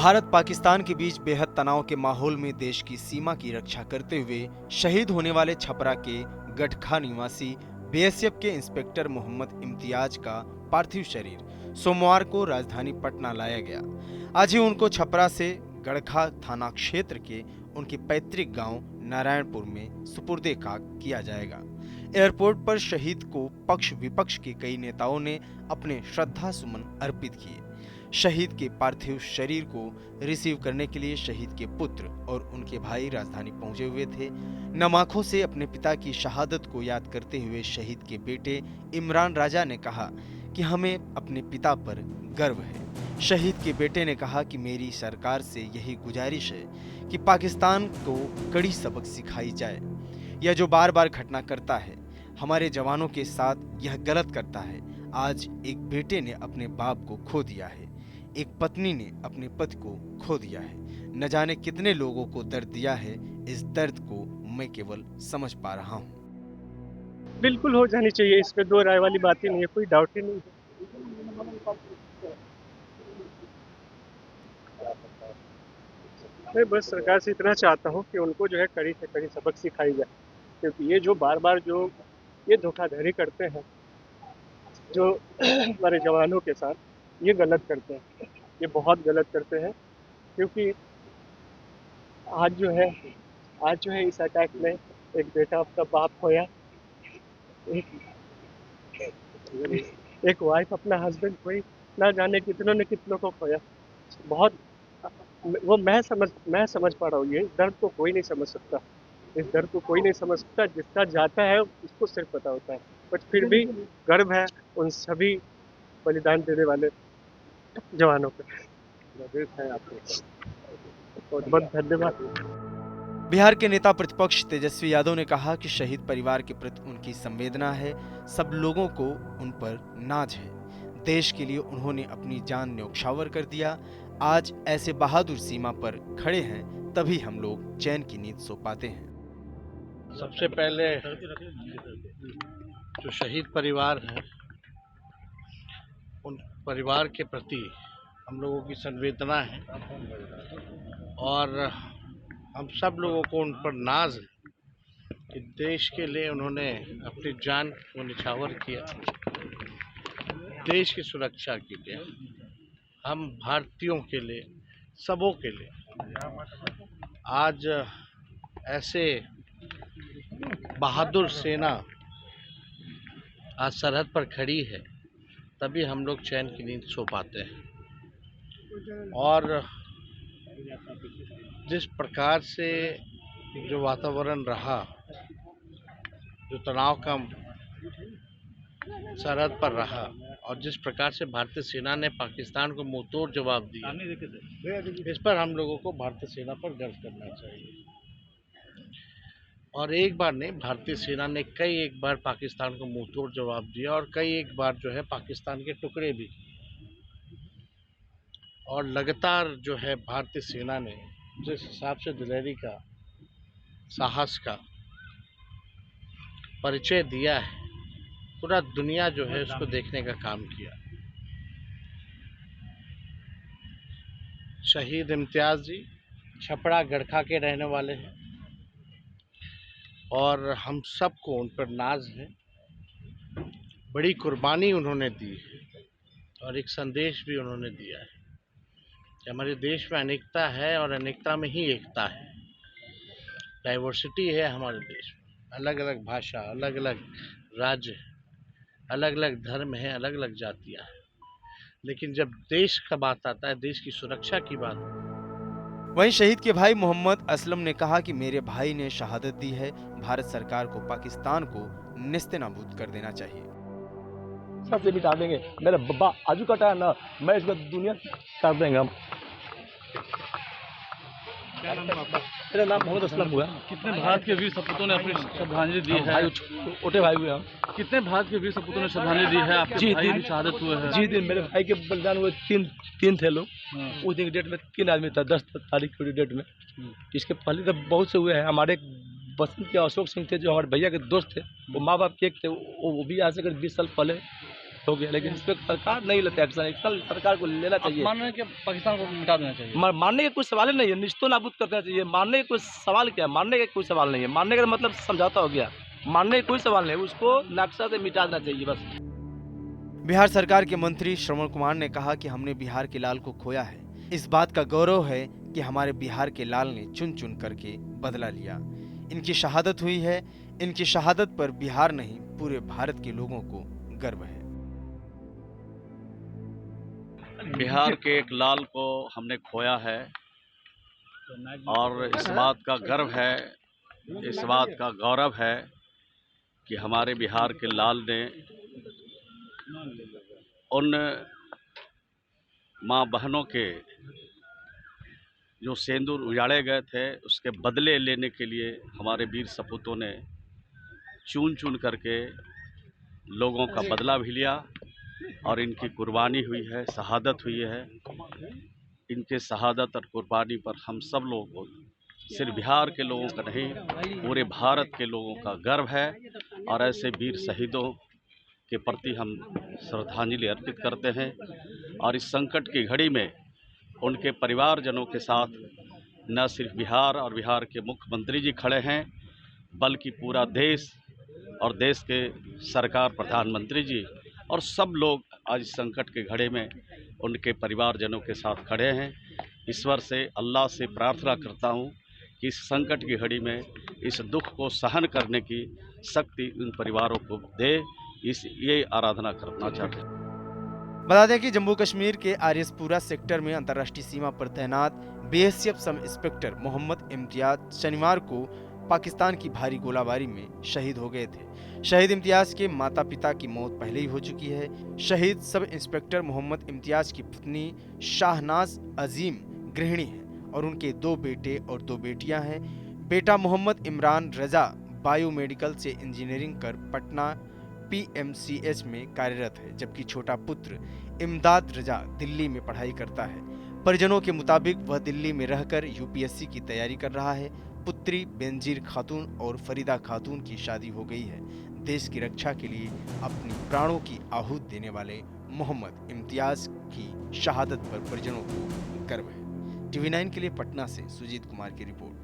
भारत पाकिस्तान के बीच बेहद तनाव के माहौल में देश की सीमा की रक्षा करते हुए शहीद होने वाले छपरा के गटखा निवासी बीएसएफ के इंस्पेक्टर मोहम्मद इम्तियाज का पार्थिव शरीर सोमवार को राजधानी पटना लाया गया। आज ही उनको छपरा से गड़खा थाना क्षेत्र के उनके पैतृक गांव नारायणपुर में सुपुर्दे खाक किया जाएगा। एयरपोर्ट पर शहीद को पक्ष विपक्ष के कई नेताओं ने अपने श्रद्धा सुमन अर्पित किए। शहीद के पार्थिव शरीर को रिसीव करने के लिए शहीद के पुत्र और उनके भाई राजधानी पहुंचे हुए थे। नम आंखों से अपने पिता की शहादत को याद करते हुए शहीद के बेटे इमरान राजा ने कहा कि हमें अपने पिता पर गर्व है। शहीद के बेटे ने कहा कि मेरी सरकार से यही गुजारिश है कि पाकिस्तान को कड़ी सबक सिखाई जाए। यह जो बार बार घटना करता है, हमारे जवानों के साथ यह गलत करता है। आज एक बेटे ने अपने बाप को खो दिया है, एक पत्नी ने अपने पति को खो दिया है। न जाने कितने लोगों को दर्द दिया है। इस दर्द को मैं केवल समझ पा रहा हूँ। बिल्कुल हो जानी चाहिए, इसमें दो राय वाली बात ही नहीं है, कोई डाउट ही नहीं है। मैं बस सरकार से इतना चाहता हूँ कि उनको जो है कड़ी से कड़ी सबक सिखाई जाए, क्योंकि ये जो बार बार जो ये धोखाधड़ी करते हैं जो हमारे जवानों के साथ, ये गलत करते हैं, ये बहुत गलत करते हैं। क्योंकि आज जो है इस अटैक में एक बेटा अपना बाप खोया, एक एक वाइफ अपना हस्बैंड खोई, ना जाने कितनों ने कितनों को खोया। बहुत वो मैं समझ पा रहा हूँ, ये दर्द को कोई नहीं समझ सकता, इस दर्द को कोई नहीं समझ सकता, जिसका जाता है उसको सिर्फ पता होता है। बट फिर भी गर्व है उन सभी बलिदान देने वाले जवानों पे। है आपको बहुत बहुत धन्यवाद। बिहार के नेता प्रतिपक्ष तेजस्वी यादव ने कहा कि शहीद परिवार के प्रति उनकी संवेदना है। सब लोगों को उन पर नाज है। देश के लिए उन्होंने अपनी जान न्यौछावर कर दिया। आज ऐसे बहादुर सीमा पर खड़े हैं, तभी हम लोग चैन की नींद सो पाते हैं। सबसे पहले जो शहीद परिवार है, उन परिवार के प्रति हम लोगों की संवेदना है और हम सब लोगों को उन पर नाज है कि देश के लिए उन्होंने अपनी जान को निछावर किया, देश की सुरक्षा के लिए, हम भारतीयों के लिए, सबों के लिए। आज ऐसे बहादुर सेना आज सरहद पर खड़ी है, तभी हम लोग चैन की नींद सो पाते हैं। और जिस प्रकार से जो वातावरण रहा, जो तनाव का सरहद पर रहा और जिस प्रकार से भारतीय सेना ने पाकिस्तान को मुंहतोड़ जवाब दिया, इस पर हम लोगों को भारतीय सेना पर गर्व करना चाहिए। और एक बार नहीं, भारतीय सेना ने कई एक बार पाकिस्तान को मुंहतोड़ जवाब दिया और कई एक बार जो है पाकिस्तान के टुकड़े भी। और लगातार जो है भारतीय सेना ने जिस हिसाब से दिलेरी का, साहस का परिचय दिया है, पूरा दुनिया जो है उसको देखने का काम किया। शहीद इम्तियाज जी छपरा गड़खा के रहने वाले हैं और हम सबको उन पर नाज है। बड़ी कुर्बानी उन्होंने दी है और एक संदेश भी उन्होंने दिया है कि हमारे देश में अनेकता है और अनेकता में ही एकता है। डाइवर्सिटी है हमारे देश में, अलग अलग भाषा, अलग अलग राज्य, अलग अलग धर्म है, अलग अलग जातियाँ हैं, लेकिन जब देश का बात आता है, देश की सुरक्षा की बात। वहीं शहीद के भाई मोहम्मद असलम ने कहा कि मेरे भाई ने शहादत दी है। भारत सरकार को पाकिस्तान को नेस्तनाबूद कर देना चाहिए। सबसे मिटा देंगे। मेरा बब्बा आजू कटा है ना, मैं इसको दुनिया कर देंगे हम। मेरा नाम मोहम्मद असलम हुआ। कितने भारत के वीर सपूतों ने अपनी श्रद्धांजलि दी है? छोटे भाई हुए हम। कितने भारत के वीर सपूतों ने श्रद्धांजलि दी है? आपके भाई की शहादत हुए हैं। जी दिन मेरे भाई के बलिदान हुए तीन थे लोग। उस दिन की डेट में 3 आदमी था, 10 तारीख की डेट में। इसके पहले तो बहुत से हुए हैं। हमारे बसंत के अशोक सिंह थे, जो हमारे भैया के दोस्त थे, वो माँ बाप के एक थे, वो भी आज से 20 साल पहले हो गया, लेकिन इस पर सरकार नहीं लेते एक्शन। एक्शन सरकार को लेना आप चाहिए। मान रहे हैं कि पाकिस्तान को मिटा देना चाहिए? मारने का कोई सवाल ही नहीं है, निश्तो नाबूद कर देना चाहिए। मारने का कोई सवाल क्या है? मारने का कोई सवाल नहीं है। मारने का मतलब समझौता हो गया, मारने का कोई सवाल नहीं है। उसको नक्शा से मिटा देना चाहिए बस। बिहार सरकार के मंत्री श्रवण कुमार ने कहा कि हमने बिहार के लाल को खोया है। इस बात का गौरव है कि हमारे बिहार के लाल ने चुन चुन करके बदला लिया। इनकी शहादत हुई है। इनकी शहादत पर बिहार नहीं पूरे भारत के लोगों को गर्व है। बिहार के एक लाल को हमने खोया है और इस बात का गर्व है, इस बात का गौरव है कि हमारे बिहार के लाल ने उन माँ बहनों के जो सिंदूर उजाड़े गए थे उसके बदले लेने के लिए हमारे वीर सपूतों ने चुन चुन करके लोगों का बदला भी लिया और इनकी कुर्बानी हुई है, शहादत हुई है। इनके शहादत और कुर्बानी पर हम सब लोगों को, सिर्फ बिहार के लोगों का नहीं पूरे भारत के लोगों का गर्व है और ऐसे वीर शहीदों के प्रति हम श्रद्धांजलि अर्पित करते हैं। और इस संकट की घड़ी में उनके परिवारजनों के साथ न सिर्फ बिहार और बिहार के मुख्यमंत्री जी खड़े हैं बल्कि पूरा देश और देश के सरकार प्रधानमंत्री जी और सब लोग आज इस संकट के घड़े में उनके परिवारजनों के साथ खड़े हैं। ईश्वर से, अल्लाह से प्रार्थना करता हूं कि इस संकट की घड़ी में इस दुख को सहन करने की शक्ति उन परिवारों को दे, ये आराधना करना चाहते हैं। बता दें कि जम्मू कश्मीर के आर्यसपुरा सेक्टर में अंतर्राष्ट्रीय सीमा पर तैनात BSF sub inspector Mohammad Imtiaz शनिवार को पाकिस्तान की भारी गोलाबारी में शहीद हो गए थे। शहीद इम्तियाज के माता पिता की मौत पहले ही हो चुकी है। शहीद सब इंस्पेक्टर मोहम्मद इम्तियाज की पत्नी शाहनाज अजीम गृहिणी है और उनके 2 बेटे और 2 बेटियां हैं। बेटा मोहम्मद इमरान रजा बायोमेडिकल से इंजीनियरिंग कर पटना PMCH में कार्यरत है, जबकि छोटा पुत्र इमदाद रजा दिल्ली में पढ़ाई करता है। परिजनों के मुताबिक वह दिल्ली में रहकर UPSC की तैयारी कर रहा है। पुत्री बेनजीर खातून और फरीदा खातून की शादी हो गई है। देश की रक्षा के लिए अपनी प्राणों की आहूत देने वाले मोहम्मद इम्तियाज की शहादत पर परिजनों को गर्व है। TV9 के लिए पटना से सुजीत कुमार की रिपोर्ट।